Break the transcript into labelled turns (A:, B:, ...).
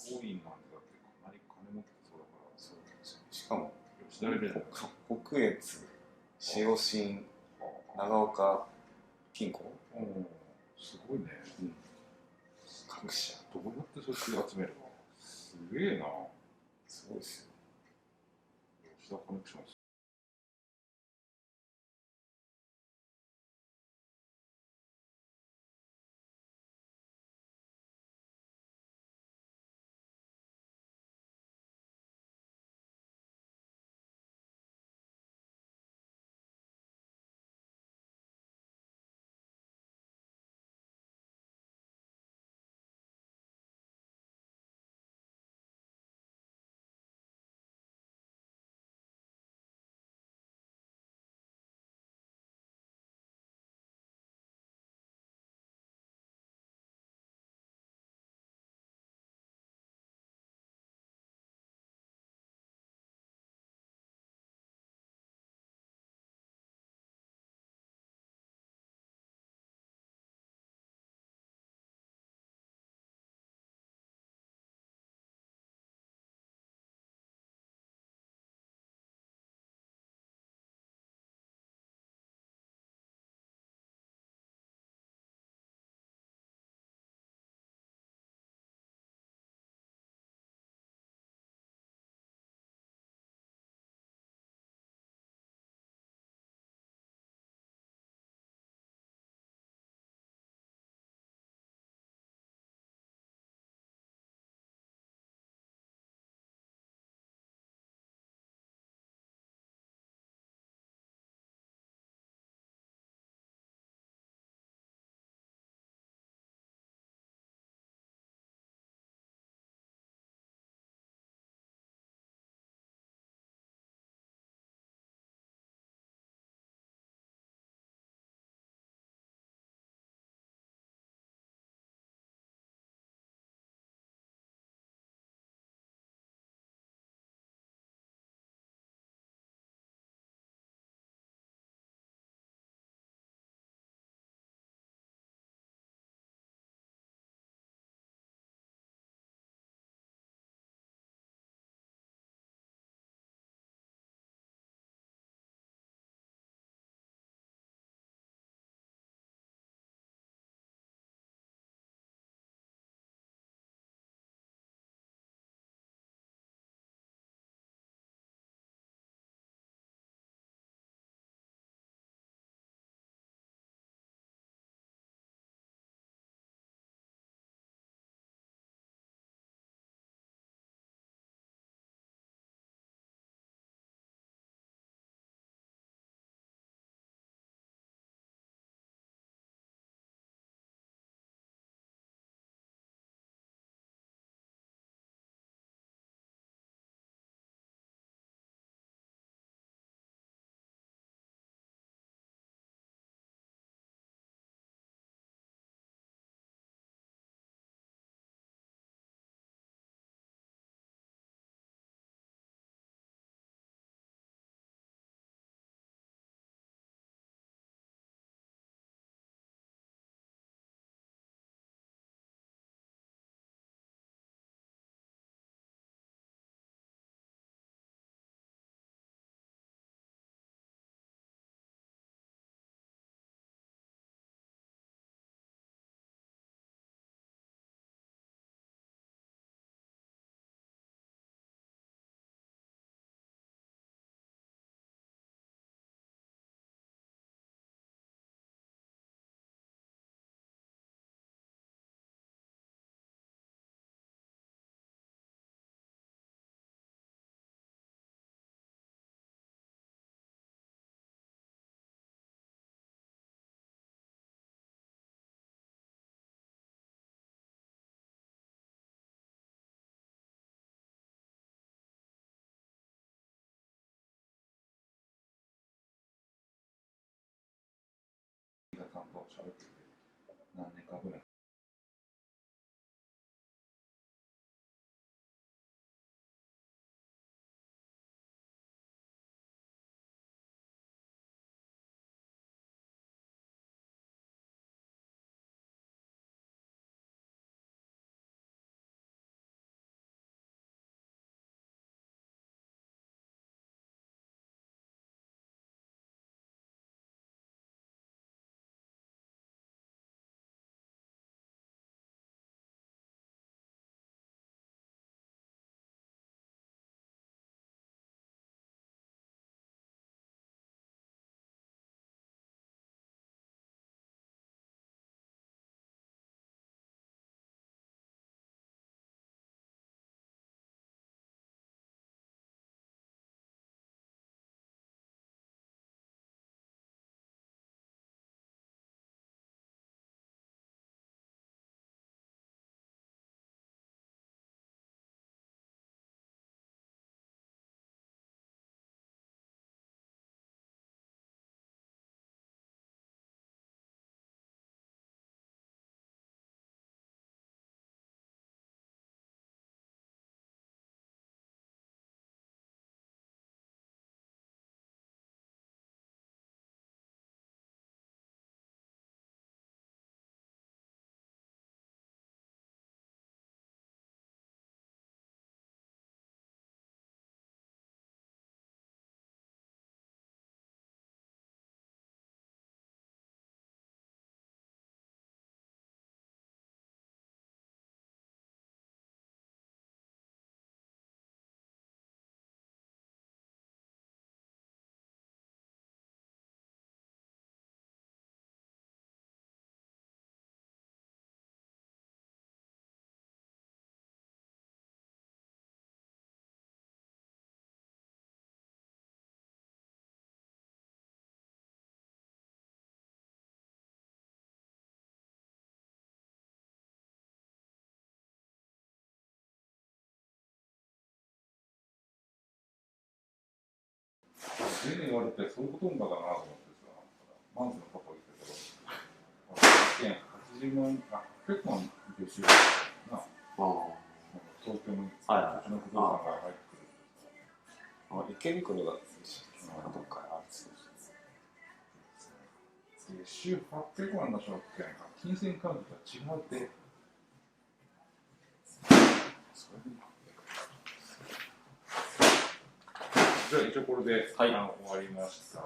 A: 多いなんてだってかなり金持ってそうだから。
B: そうですね。しかも
A: 吉田レベルだ。
B: 北越、塩新、長岡金庫、
A: すごいね。
B: 各社。
A: どうやってそれ集めるの？すげえな。
B: すごいですよ。
A: 吉田コネクション。
B: 担当を喋ってて何年かぐらい
A: 全然言われて、そういうことんだかなと思ってさ、マンズのパパ言ってたけど、80万、800万月収な、東京の土地の不動産が入ってくるってさ、
B: 池袋だったんですよ。どっかあるんですよ。
A: 月収800万の人って金銭感覚が違うって。じゃあ一応これで、終わりました。